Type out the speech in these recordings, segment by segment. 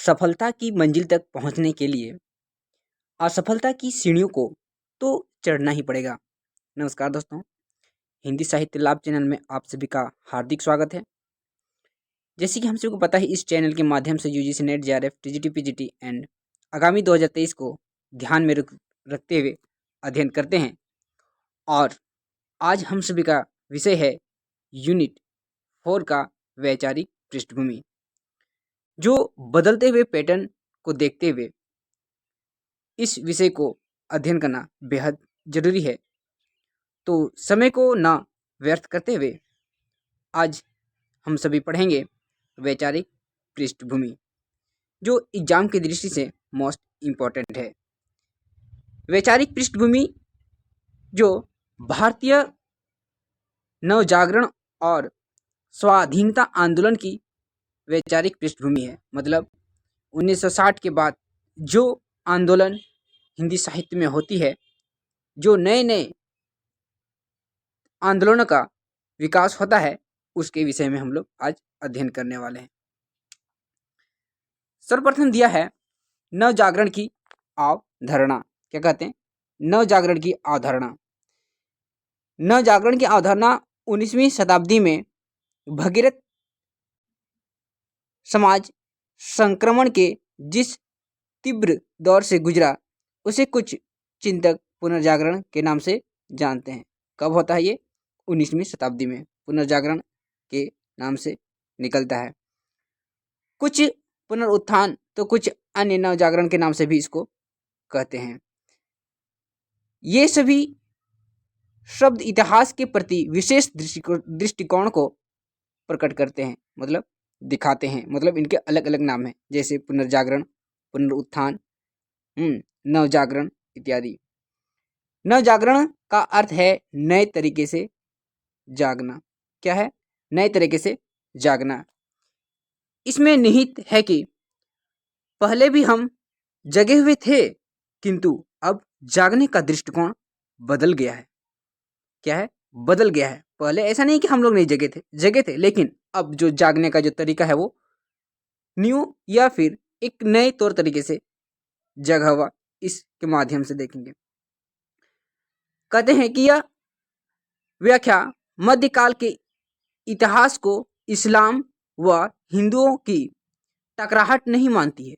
सफलता की मंजिल तक पहुंचने के लिए असफलता की सीढ़ियों को तो चढ़ना ही पड़ेगा। नमस्कार दोस्तों, हिंदी साहित्य लाभ चैनल में आप सभी का हार्दिक स्वागत है। जैसे कि हम सभी को पता है, इस चैनल के माध्यम से UGC net, JRF, TGT, PGT and आगामी 2023 को ध्यान में रखते हुए अध्ययन करते हैं। और आज हम सभी का विषय है यूनिट 4 का वैचारिक पृष्ठभूमि, जो बदलते हुए पैटर्न को देखते हुए इस विषय को अध्ययन करना बेहद जरूरी है। तो समय को ना व्यर्थ करते हुए आज हम सभी पढ़ेंगे वैचारिक पृष्ठभूमि, जो एग्जाम की दृष्टि से मोस्ट इम्पॉर्टेंट है। वैचारिक पृष्ठभूमि जो भारतीय नवजागरण और स्वाधीनता आंदोलन की वैचारिक पृष्ठभूमि है। मतलब 1960 के बाद जो आंदोलन हिंदी साहित्य में होती है, जो नए नए आंदोलनों का विकास होता है, उसके विषय में हम लोग आज अध्ययन करने वाले हैं। सर्वप्रथम दिया है नवजागरण की अवधारणा। क्या कहते हैं? नवजागरण की अवधारणा। नवजागरण की अवधारणा 19वीं शताब्दी में भगीरथ समाज संक्रमण के जिस तीव्र दौर से गुजरा, उसे कुछ चिंतक पुनर्जागरण के नाम से जानते हैं। कब होता है ये? 19वीं शताब्दी में पुनर्जागरण के नाम से निकलता है। कुछ पुनरुत्थान तो कुछ अन्य नवजागरण के नाम से भी इसको कहते हैं। ये सभी शब्द इतिहास के प्रति विशेष दृष्टिकोण को प्रकट करते हैं, मतलब दिखाते हैं। मतलब इनके अलग अलग नाम हैं, जैसे पुनर्जागरण, पुनरुत्थान, नवजागरण इत्यादि। नवजागरण का अर्थ है नए तरीके से जागना। क्या है? नए तरीके से जागना। इसमें निहित है कि पहले भी हम जगे हुए थे, किंतु अब जागने का दृष्टिकोण बदल गया है। क्या है? बदल गया है। पहले ऐसा नहीं कि हम लोग नहीं जगे थे, लेकिन अब जो जागने का जो तरीका है वो न्यू या फिर एक नए तौर तरीके से जगा हुआ, इसके माध्यम से देखेंगे। कहते हैं कि यह व्याख्या मध्यकाल के इतिहास को इस्लाम व हिंदुओं की टकराहट नहीं मानती है।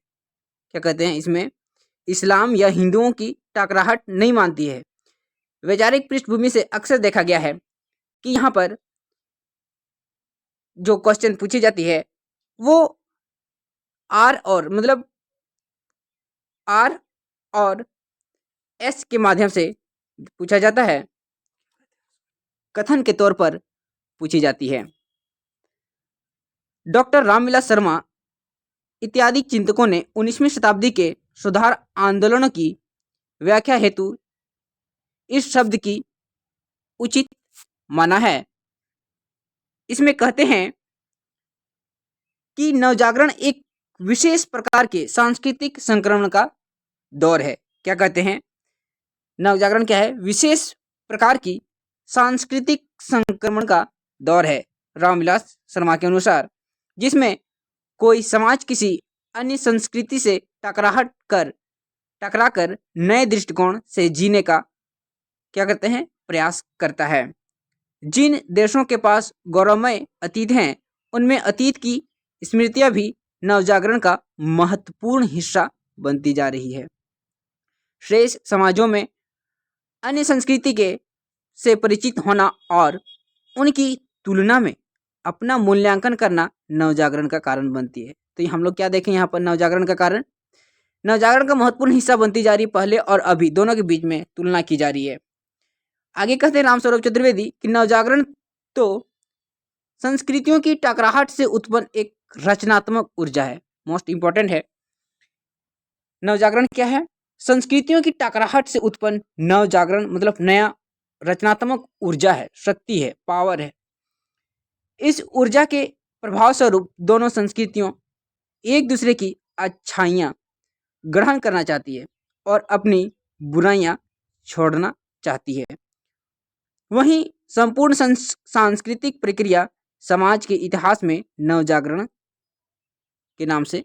क्या कहते हैं? इसमें इस्लाम या हिंदुओं की टकराहट नहीं मानती है। वैचारिक पृष्ठभूमि से अक्सर देखा गया है कि यहाँ पर जो क्वेश्चन पूछी जाती है वो आर और एस के माध्यम से पूछा जाता है, कथन के तौर पर पूछी जाती है। डॉक्टर रामविलास शर्मा इत्यादि चिंतकों ने 19वीं शताब्दी के सुधार आंदोलनों की व्याख्या हेतु इस शब्द की उचित माना है। इसमें कहते हैं कि नवजागरण एक विशेष प्रकार के सांस्कृतिक संक्रमण का दौर है। क्या कहते हैं? नवजागरण क्या है? विशेष प्रकार की सांस्कृतिक संक्रमण का दौर है, रामविलास शर्मा के अनुसार, जिसमें कोई समाज किसी अन्य संस्कृति से टकरा कर नए दृष्टिकोण से जीने का क्या करते हैं? प्रयास करता है। जिन देशों के पास गौरवमय अतीत हैं, उनमें अतीत की स्मृतियां भी नवजागरण का महत्वपूर्ण हिस्सा बनती जा रही है। शेष समाजों में अन्य संस्कृति के से परिचित होना और उनकी तुलना में अपना मूल्यांकन करना नवजागरण का कारण बनती है। तो हम लोग क्या देखें यहाँ पर? नवजागरण का कारण, नवजागरण का महत्वपूर्ण हिस्सा बनती जा रही है। पहले और अभी दोनों के बीच में तुलना की जा रही है। आगे कहते हैं रामस्वरूप चतुर्वेदी कि नवजागरण तो संस्कृतियों की टकराहट से उत्पन्न एक रचनात्मक ऊर्जा है। मोस्ट इंपॉर्टेंट है। नवजागरण क्या है? संस्कृतियों की टकराहट से उत्पन्न नवजागरण मतलब नया रचनात्मक ऊर्जा है, शक्ति है, पावर है। इस ऊर्जा के प्रभाव स्वरूप दोनों संस्कृतियों एक दूसरे की अच्छाइयाँ ग्रहण करना चाहती है और अपनी बुराइयाँ छोड़ना चाहती है। वहीं संपूर्ण सांस्कृतिक प्रक्रिया समाज के इतिहास में नवजागरण के नाम से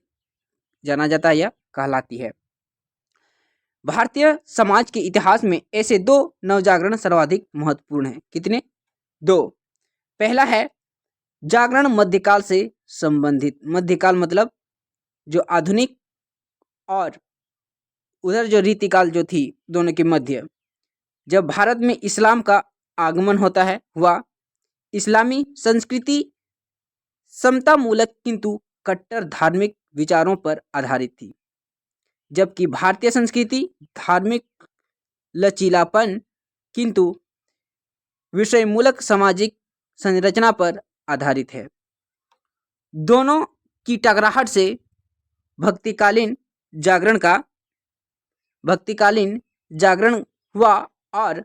जाना जाता है या कहलाती है। भारतीय समाज के इतिहास में ऐसे दो नवजागरण सर्वाधिक महत्वपूर्ण हैं। कितने? दो। पहला है जागरण मध्यकाल से संबंधित। मध्यकाल मतलब जो आधुनिक और उधर जो रीतिकाल जो थी दोनों के मध्य, जब भारत में इस्लाम का आगमन होता है हुआ। इस्लामी संस्कृति समता मूलक किंतु कट्टर धार्मिक विचारों पर आधारित थी, जबकि भारतीय संस्कृति धार्मिक लचीलापन किंतु विषयमूलक सामाजिक संरचना पर आधारित है। दोनों की टकराहट से भक्तिकालीन जागरण हुआ और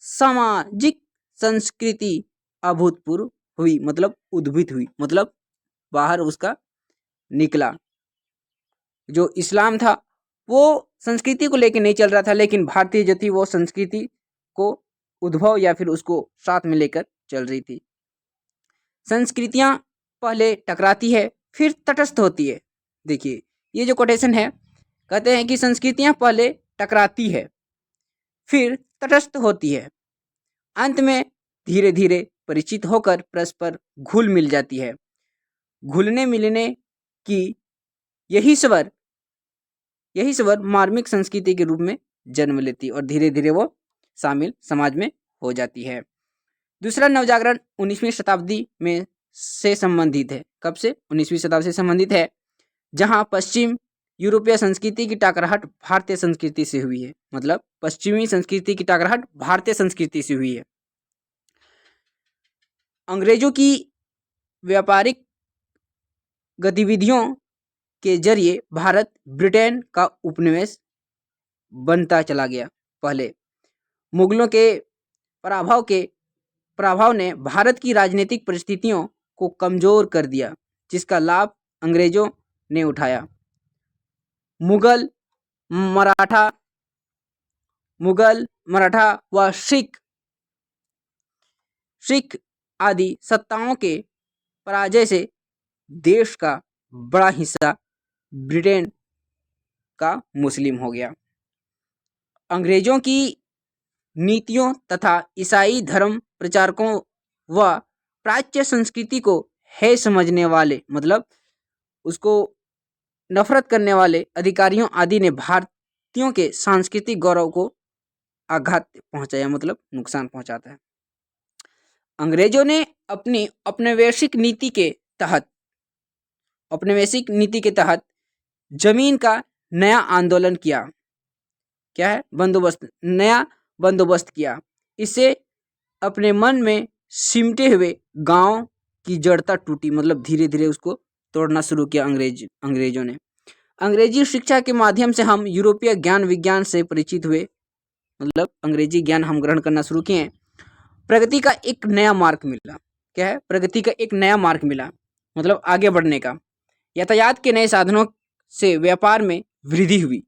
सामाजिक संस्कृति अभूतपूर्व हुई, मतलब उद्भूत हुई, मतलब बाहर उसका निकला। जो इस्लाम था वो संस्कृति को लेकर नहीं चल रहा था, लेकिन भारतीय जो थी वो संस्कृति को उद्भव या फिर उसको साथ में लेकर चल रही थी। संस्कृतियां पहले टकराती है फिर तटस्थ होती है। देखिए ये जो कोटेशन है, कहते हैं कि संस्कृतियां पहले टकराती है फिर तटस्थ होती है, अंत में धीरे धीरे परिचित होकर परस्पर घुल मिल जाती है। घुलने मिलने की यही स्वर मार्मिक संस्कृति के रूप में जन्म लेती और धीरे धीरे वो शामिल समाज में हो जाती है। दूसरा नवजागरण 19वीं शताब्दी में से संबंधित है। कब से? 19वीं शताब्दी से संबंधित है, जहां पश्चिम यूरोपीय संस्कृति की टकराहट भारतीय संस्कृति से हुई है। मतलब पश्चिमी संस्कृति की टकराहट भारतीय संस्कृति से हुई है। अंग्रेजों की व्यापारिक गतिविधियों के जरिए भारत ब्रिटेन का उपनिवेश बनता चला गया। पहले मुगलों के प्रभाव ने भारत की राजनीतिक परिस्थितियों को कमजोर कर दिया, जिसका लाभ अंग्रेजों ने उठाया। मुगल, मराठा व सिख आदि सत्ताओं के पराजय से देश का बड़ा हिस्सा ब्रिटेन का मुस्लिम हो गया। अंग्रेजों की नीतियों तथा ईसाई धर्म प्रचारकों व प्राच्य संस्कृति को है समझने वाले, मतलब उसको नफरत करने वाले अधिकारियों आदि ने भारतीयों के सांस्कृतिक गौरव को आघात पहुंचाया, मतलब नुकसान पहुंचाता है। अंग्रेजों ने अपनी औपनिवेशिक नीति के तहत जमीन का नया आंदोलन किया। क्या है? नया बंदोबस्त किया। इससे अपने मन में सिमटे हुए गांव की जड़ता टूटी, मतलब धीरे धीरे उसको तोड़ना शुरू किया अंग्रेजों ने। अंग्रेजी शिक्षा के माध्यम से हम यूरोपीय ज्ञान विज्ञान से परिचित हुए, मतलब अंग्रेजी ज्ञान हम ग्रहण करना शुरू किए। प्रगति का एक नया मार्ग मिला। क्या है? प्रगति का एक नया मार्ग मिला, मतलब आगे बढ़ने का। यातायात के नए साधनों से व्यापार में वृद्धि हुई।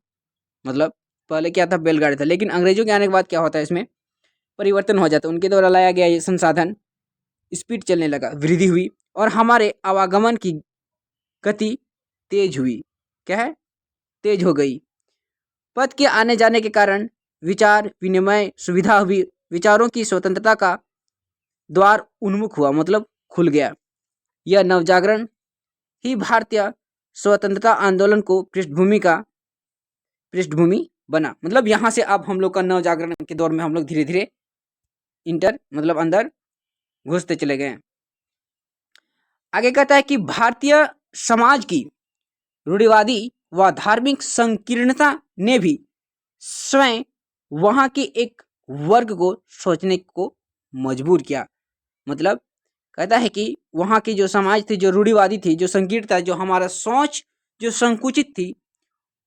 मतलब पहले क्या था? बैलगाड़ी था, लेकिन अंग्रेजों के आने के बाद क्या होता है, इसमें परिवर्तन हो जाता है। उनके द्वारा लाया गया ये संसाधन स्पीड चलने लगा, वृद्धि हुई और हमारे आवागमन की गति तेज हुई। क्या है? तेज हो गई। पथ के आने जाने के कारण विचार विनिमय सुविधा हुई। विचारों की स्वतंत्रता का द्वार उन्मुख हुआ, मतलब खुल गया। यह नवजागरण ही भारतीय स्वतंत्रता आंदोलन को पृष्ठभूमि बना। मतलब यहाँ से अब हम लोग का नवजागरण के दौर में हम लोग धीरे धीरे मतलब अंदर घुसते चले गए। आगे कहता है कि भारतीय समाज की रूढ़िवादी व धार्मिक संकीर्णता ने भी स्वयं वहां के एक वर्ग को सोचने को मजबूर किया। मतलब कहता है कि वहां की जो समाज थी, जो रूढ़िवादी थी, जो संकीर्ण था, जो हमारा सोच जो संकुचित थी,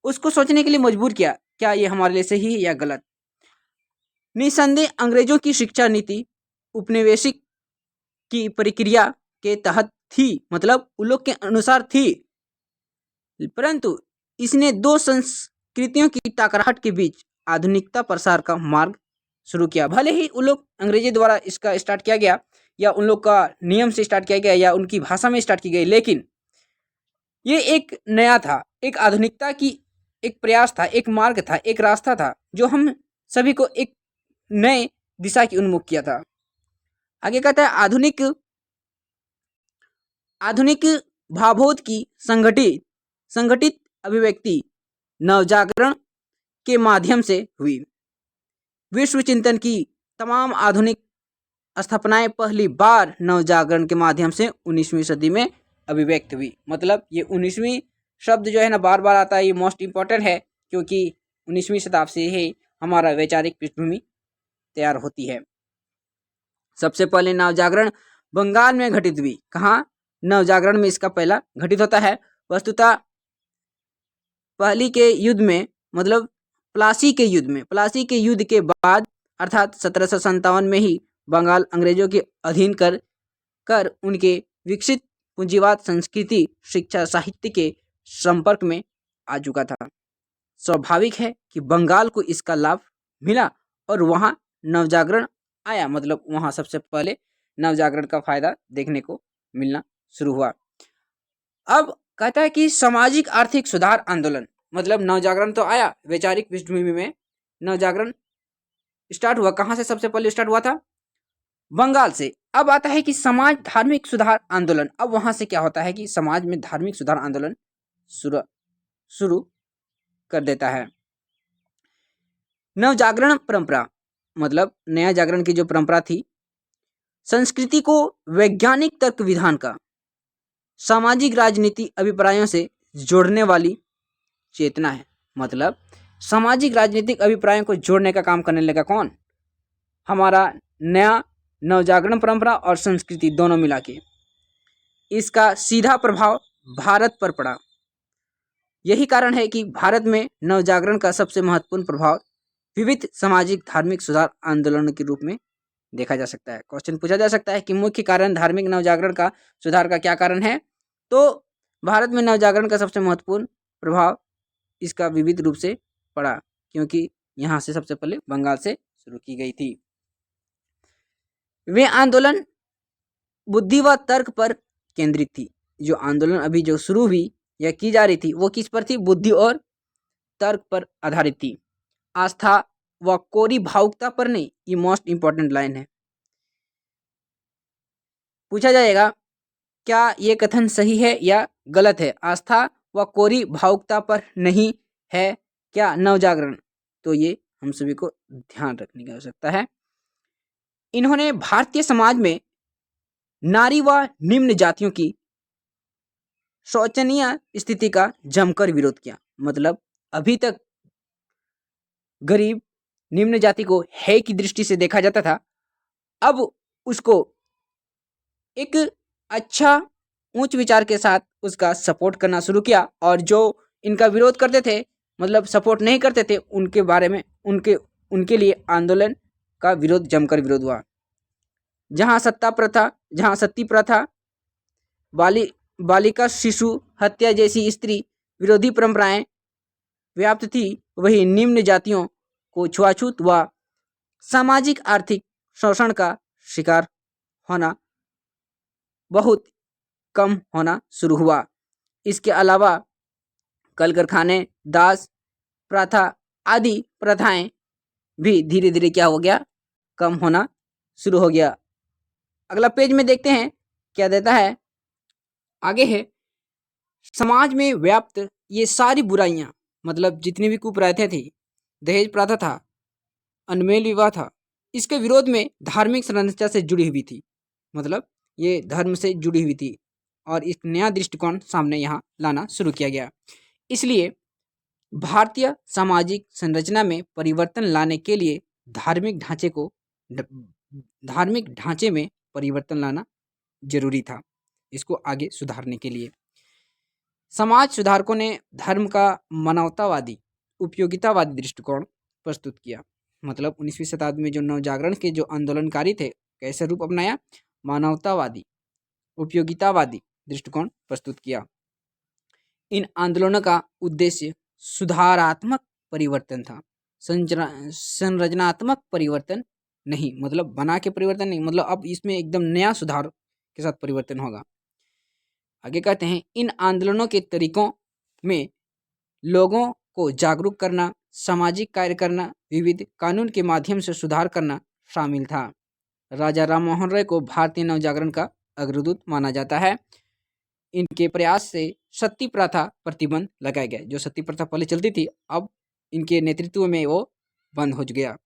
उसको सोचने के लिए मजबूर किया, क्या ये हमारे लिए सही है या गलत। निसंदेह अंग्रेजों की शिक्षा नीति उपनिवेशिक की प्रक्रिया के तहत थी, मतलब उन लोग के अनुसार थी, परंतु इसने दो संस्कृतियों की टकराहट के बीच आधुनिकता प्रसार का मार्ग शुरू किया। भले ही उन लोग अंग्रेजी द्वारा इसका स्टार्ट किया गया या उन लोग का नियम से स्टार्ट किया गया या उनकी भाषा में स्टार्ट की गई, लेकिन ये एक नया था, एक आधुनिकता की एक प्रयास था, एक मार्ग था, एक रास्ता था जो हम सभी को एक नए दिशा की उन्मुख किया था। आगे कहता है आधुनिक भावबोध की संगठित अभिव्यक्ति नवजागरण के माध्यम से हुई। विश्व चिंतन की तमाम आधुनिक स्थापनाएं पहली बार नवजागरण के माध्यम से 19वीं सदी में अभिव्यक्त हुई। मतलब ये 19वीं शब्द जो है ना बार बार आता है, ये मोस्ट इंपॉर्टेंट है क्योंकि 19वीं शताब्दी से ही हमारा वैचारिक पृष्ठभूमि तैयार होती है। सबसे पहले नवजागरण बंगाल में घटित हुई। कहाँ? नवजागरण में इसका पहला घटित होता है। वस्तुतः पहली के युद्ध में, मतलब प्लासी के युद्ध के बाद अर्थात 1757 में ही बंगाल अंग्रेजों के अधीन कर उनके विकसित पूंजीवाद संस्कृति, शिक्षा, साहित्य के संपर्क में आ चुका था। स्वाभाविक है कि बंगाल को इसका लाभ मिला और वहां नवजागरण आया। मतलब वहां सबसे पहले नवजागरण का फायदा देखने को मिलना शुरू हुआ। अब कहता है कि सामाजिक आर्थिक सुधार आंदोलन, मतलब नवजागरण तो आया, वैचारिक पृष्ठभूमि में नवजागरण स्टार्ट हुआ। कहां से सबसे पहले स्टार्ट हुआ था? बंगाल से। अब आता है कि समाज धार्मिक सुधार आंदोलन। अब वहां से क्या होता है कि समाज में धार्मिक सुधार आंदोलन शुरू कर देता है। नवजागरण परंपरा, मतलब नया जागरण की जो परंपरा थी, संस्कृति को वैज्ञानिक तर्क विधान का सामाजिक राजनीति अभिप्रायों से जोड़ने वाली चेतना है। मतलब सामाजिक राजनीतिक अभिप्रायों को जोड़ने का काम करने लगा कौन? हमारा नया नवजागरण परंपरा और संस्कृति दोनों मिला के। इसका सीधा प्रभाव भारत पर पड़ा। यही कारण है कि भारत में नवजागरण का सबसे महत्वपूर्ण प्रभाव विविध सामाजिक धार्मिक सुधार आंदोलनों के रूप में देखा जा सकता है। क्वेश्चन पूछा जा सकता है कि मुख्य कारण धार्मिक नवजागरण का सुधार का क्या कारण है? तो भारत में नवजागरण का सबसे महत्वपूर्ण प्रभाव इसका विविध रूप से पड़ा, क्योंकि यहाँ से सबसे पहले बंगाल से शुरू की गई थी। वे आंदोलन बुद्धि व तर्क पर केंद्रित थी। जो आंदोलन अभी जो शुरू हुई या की जा रही थी वो किस पर थी? बुद्धि और तर्क पर आधारित थी, आस्था व कोरी भावुकता पर नहीं। ये मोस्ट इंपॉर्टेंट लाइन है। पूछा जाएगा क्या ये कथन सही है या गलत है? आस्था व कोरी भावुकता पर नहीं है क्या नवजागरण? तो ये हम सभी को ध्यान रखने की आवश्यकता है। इन्होंने भारतीय समाज में नारी व निम्न जातियों की शोचनीय स्थिति का जमकर विरोध किया। मतलब अभी तक गरीब निम्न जाति को है की दृष्टि से देखा जाता था, अब उसको एक अच्छा उच्च विचार के साथ उसका सपोर्ट करना शुरू किया, और जो इनका विरोध करते थे, मतलब सपोर्ट नहीं करते थे, उनके बारे में उनके लिए आंदोलन का विरोध जमकर विरोध हुआ। जहां सती प्रथा, बालिका शिशु हत्या जैसी स्त्री विरोधी परंपराएं व्याप्त थी, वही निम्न जातियों को छुआछूत व सामाजिक आर्थिक शोषण का शिकार होना बहुत कम होना शुरू हुआ। इसके अलावा कल कारखाने, दास प्रथा आदि प्रथाएं भी धीरे धीरे क्या हो गया? कम होना शुरू हो गया। अगला पेज में देखते हैं क्या देता है। आगे है समाज में व्याप्त ये सारी बुराइयां, मतलब जितनी भी कुप्रथाएं थी, दहेज प्रथा था, अनमेल विवाह था, इसके विरोध में धार्मिक संरचना से जुड़ी हुई थी। मतलब ये धर्म से जुड़ी हुई थी और एक नया दृष्टिकोण सामने यहाँ लाना शुरू किया गया। इसलिए भारतीय सामाजिक संरचना में परिवर्तन लाने के लिए धार्मिक ढांचे में परिवर्तन लाना जरूरी था, इसको आगे सुधारने के लिए। समाज सुधारकों ने धर्म का मानवतावादी, उपयोगितावादी दृष्टिकोण प्रस्तुत किया। मतलब 19वीं शताब्दी में जो नवजागरण के जो आंदोलनकारी थे, कैसे रूप अपनाया? मानवतावादी, उपयोगितावादी दृष्टिकोण प्रस्तुत किया। इन आंदोलनों का उद्देश्य सुधारात्मक परिवर्तन था, संरचनात्मक परिवर्तन नहीं। मतलब बना के परिवर्तन नहीं, मतलब अब इसमें एकदम नया सुधार के साथ परिवर्तन होगा। आगे कहते हैं इन आंदोलनों के तरीकों में लोगों को जागरूक करना, सामाजिक कार्य करना, विविध कानून के माध्यम से सुधार करना शामिल था। राजा राम मोहन राय को भारतीय नवजागरण का अग्रदूत माना जाता है। इनके प्रयास से सती प्रथा प्रतिबंध लगाया गया। जो सती प्रथा पहले चलती थी, अब इनके नेतृत्व में वो बंद हो गया।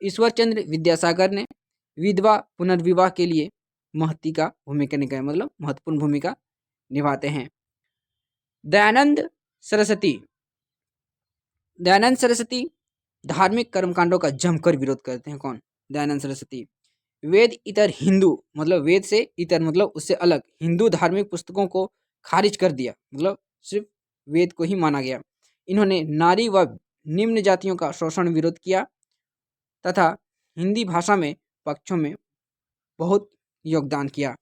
ईश्वर चंद्र विद्यासागर ने विधवा पुनर्विवाह के लिए महत्वपूर्ण भूमिका निभाते हैं। दयानंद सरस्वती धार्मिक कर्मकांडों का जमकर विरोध करते हैं। कौन? दयानंद सरस्वती। वेद इतर हिंदू, मतलब वेद से इतर मतलब उससे अलग हिंदू धार्मिक पुस्तकों को खारिज कर दिया, मतलब सिर्फ वेद को ही माना गया। इन्होंने नारी व निम्न जातियों का शोषण विरोध किया तथा हिंदी भाषा में पक्षों में बहुत योगदान किया।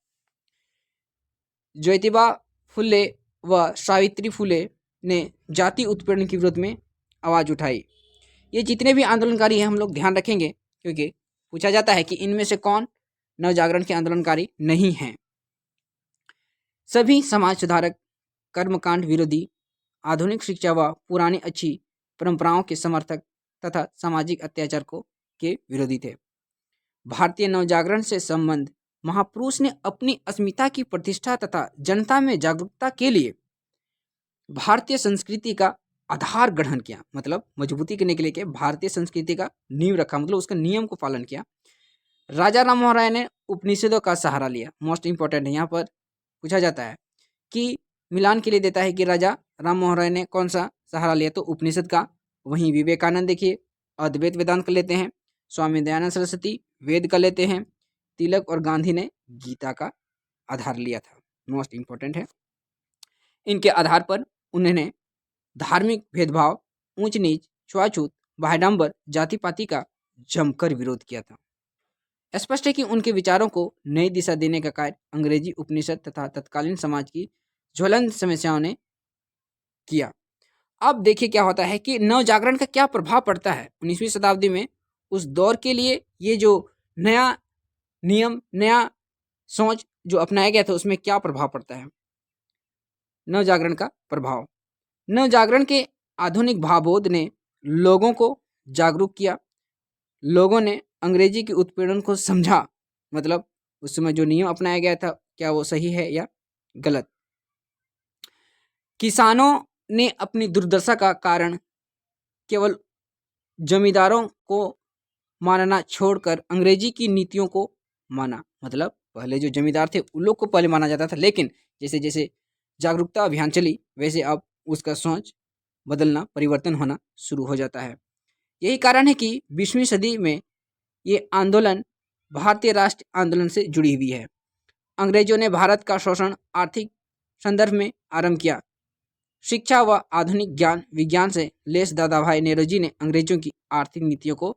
ज्योतिबा फुले व सावित्री फुले ने जाति उत्पीड़न के विरोध में आवाज़ उठाई। ये जितने भी आंदोलनकारी हैं हम लोग ध्यान रखेंगे, क्योंकि पूछा जाता है कि इनमें से कौन नवजागरण के आंदोलनकारी नहीं हैं। सभी समाज सुधारक, कर्मकांड विरोधी, आधुनिक शिक्षा व पुरानी अच्छी परंपराओं के समर्थक तथा सामाजिक अत्याचार के विरोधी थे। भारतीय नवजागरण से संबंध महापुरुष ने अपनी अस्मिता की प्रतिष्ठा तथा जनता में जागरूकता के लिए भारतीय संस्कृति का आधार ग्रहण किया, मतलब मजबूती करने के लिए भारतीय संस्कृति का नींव रखा, मतलब उसका नियम को पालन किया। राजा राम मोहन राय ने उपनिषदों का सहारा लिया। मोस्ट इंपॉर्टेंट है, यहाँ पर पूछा जाता है कि मिलान के लिए देता है कि राजा राम मोहन राय ने कौन सा सहारा लिया, तो उपनिषद का। वहीं विवेकानंद देखिए अद्वैत वेदांत कर लेते हैं, स्वामी दयानंद सरस्वती वेद कर लेते हैं, तिलक और गांधी ने गीता का आधार लिया था। मोस्ट इंपॉर्टेंट है। इनके आधार पर उन्होंने धार्मिक भेदभाव, ऊंच नीच, छुआछूत, बाह्यडंबर, जाति पाति का जमकर विरोध किया था। स्पष्ट है कि उनके विचारों को नई दिशा देने का कार्य अंग्रेजी उपनिषद तथा तत्कालीन समाज की ज्वलंत समस्याओं ने किया। अब देखिए क्या होता है कि नवजागरण का क्या प्रभाव पड़ता है 19वीं शताब्दी में। उस दौर के लिए ये जो नया नियम, नया सोच जो अपनाया गया था, उसमें क्या प्रभाव पड़ता है। नवजागरण का प्रभाव, नवजागरण के आधुनिक भावबोध ने लोगों को जागरूक किया। लोगों ने अंग्रेजी के उत्पीड़न को समझा, मतलब उस समय जो नियम अपनाया गया था क्या वो सही है या गलत। किसानों ने अपनी दुर्दशा का कारण केवल जमींदारों को मानना छोड़कर अंग्रेजी की नीतियों को माना। मतलब पहले जो जमींदार थे उन लोग को पहले माना जाता था, लेकिन जैसे जैसे जागरूकता अभियान चली वैसे अब उसका सोच बदलना, परिवर्तन होना शुरू हो जाता है। यही कारण है कि 20वीं सदी में ये आंदोलन भारतीय राष्ट्र आंदोलन से जुड़ी हुई है। अंग्रेजों ने भारत का शोषण आर्थिक संदर्भ में आरंभ किया। शिक्षा व आधुनिक ज्ञान विज्ञान से लेस दादा भाई नेहरूजी ने अंग्रेजों की आर्थिक नीतियों को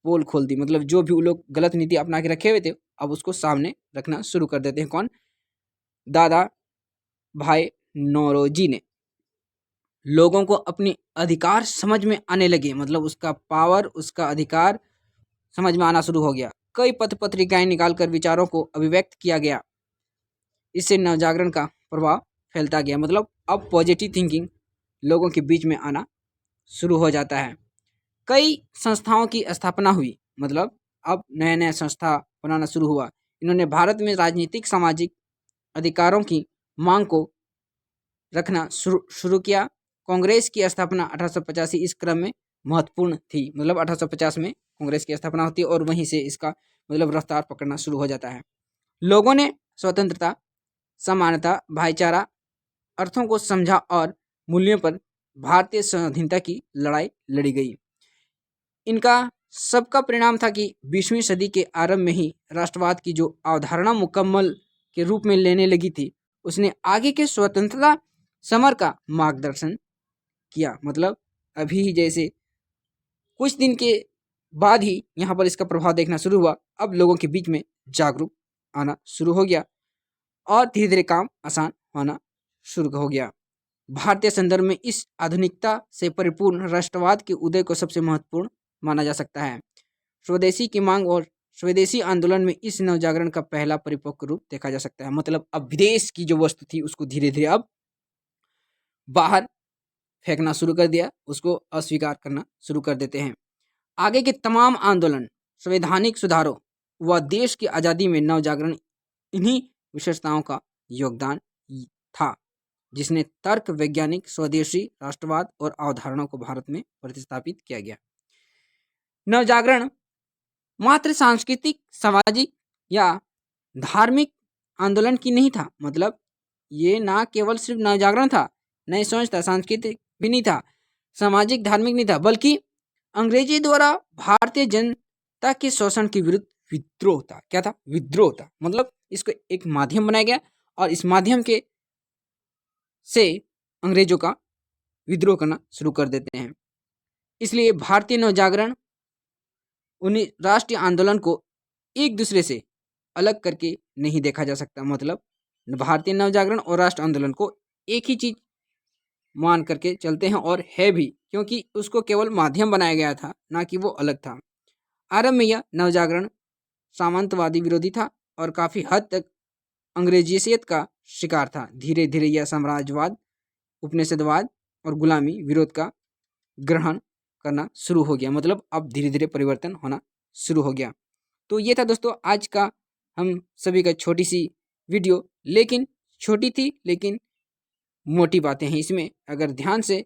पोल खोल दी। मतलब जो भी वो लोग गलत नीति अपना के रखे हुए थे अब उसको सामने रखना शुरू कर देते हैं। कौन? दादा भाई नौरोजी ने। लोगों को अपने अधिकार समझ में आने लगे, मतलब उसका पावर, उसका अधिकार समझ में आना शुरू हो गया। कई पत्र पत्रिकाएं निकालकर विचारों को अभिव्यक्त किया गया। इससे नवजागरण का प्रभाव फैलता गया, मतलब अब पॉजिटिव थिंकिंग लोगों के बीच में आना शुरू हो जाता है। कई संस्थाओं की स्थापना हुई, मतलब अब नया नया संस्था बनाना शुरू हुआ। इन्होंने भारत में राजनीतिक सामाजिक अधिकारों की मांग को रखना शुरू किया। कांग्रेस की स्थापना 1885 इस क्रम में महत्वपूर्ण थी, मतलब 1850 में कांग्रेस की स्थापना होती है और वहीं से इसका मतलब रफ्तार पकड़ना शुरू हो जाता है। लोगों ने स्वतंत्रता, समानता, भाईचारा अर्थों को समझा और मूल्यों पर भारतीय स्वाधीनता की लड़ाई लड़ी गई। इनका सबका परिणाम था कि 20वीं सदी के आरंभ में ही राष्ट्रवाद की जो अवधारणा मुकम्मल के रूप में लेने लगी थी उसने आगे के स्वतंत्रता समर का मार्गदर्शन किया। मतलब अभी ही जैसे कुछ दिन के बाद ही यहाँ पर इसका प्रभाव देखना शुरू हुआ। अब लोगों के बीच में जागरूक आना शुरू हो गया और धीरे धीरे काम आसान होना शुरू हो गया। भारतीय संदर्भ में इस आधुनिकता से परिपूर्ण राष्ट्रवाद के उदय को सबसे महत्वपूर्ण माना जा सकता है। स्वदेशी की मांग और स्वदेशी आंदोलन में इस नवजागरण का पहला परिपक्व रूप देखा जा सकता है। मतलब अब विदेश की जो वस्तु थी उसको धीरे धीरे अब बाहर फेंकना शुरू कर दिया, उसको अस्वीकार करना शुरू कर देते हैं। आगे के तमाम आंदोलन, संवैधानिक सुधारों व देश की आज़ादी में नवजागरण इन्हीं विशेषताओं का योगदान था, जिसने तर्क, वैज्ञानिक, स्वदेशी राष्ट्रवाद और अवधारणाओं को भारत में प्रतिस्थापित किया गया। नवजागरण मात्र सांस्कृतिक, सामाजिक या धार्मिक आंदोलन की नहीं था, मतलब ये ना केवल सिर्फ नवजागरण था, नहीं सोच था, सांस्कृतिक भी नहीं था, सामाजिक धार्मिक नहीं था, बल्कि अंग्रेजी द्वारा भारतीय जनता के शोषण के विरुद्ध विद्रोह था। क्या था? विद्रोह था। मतलब इसको एक माध्यम बनाया गया और इस माध्यम के से अंग्रेजों का विद्रोह करना शुरू कर देते हैं। इसलिए भारतीय नवजागरण उन्हीं राष्ट्रीय आंदोलन को एक दूसरे से अलग करके नहीं देखा जा सकता। मतलब भारतीय नवजागरण और राष्ट्र आंदोलन को एक ही चीज मान करके चलते हैं, और है भी, क्योंकि उसको केवल माध्यम बनाया गया था, ना कि वो अलग था। आरंभ में यह नवजागरण सामंतवादी विरोधी था और काफी हद तक अंग्रेजियत का शिकार था। धीरे धीरे यह साम्राज्यवाद, उपनिषदवाद और गुलामी विरोध का ग्रहण करना शुरू हो गया। मतलब अब धीरे धीरे परिवर्तन होना शुरू हो गया। तो ये था दोस्तों आज का हम सभी का छोटी सी वीडियो, लेकिन छोटी थी लेकिन मोटी बातें हैं इसमें। अगर ध्यान से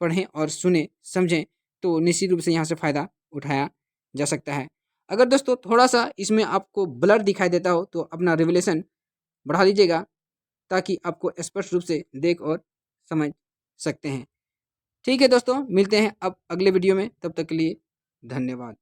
पढ़ें और सुने समझें तो निश्चित रूप से यहाँ से फ़ायदा उठाया जा सकता है। अगर दोस्तों थोड़ा सा इसमें आपको ब्लर दिखाई देता हो तो अपना रिवोल्यूशन बढ़ा लीजिएगा, ताकि आपको स्पष्ट रूप से देख और समझ सकते हैं। ठीक है दोस्तों, मिलते हैं अब अगले वीडियो में, तब तक के लिए धन्यवाद।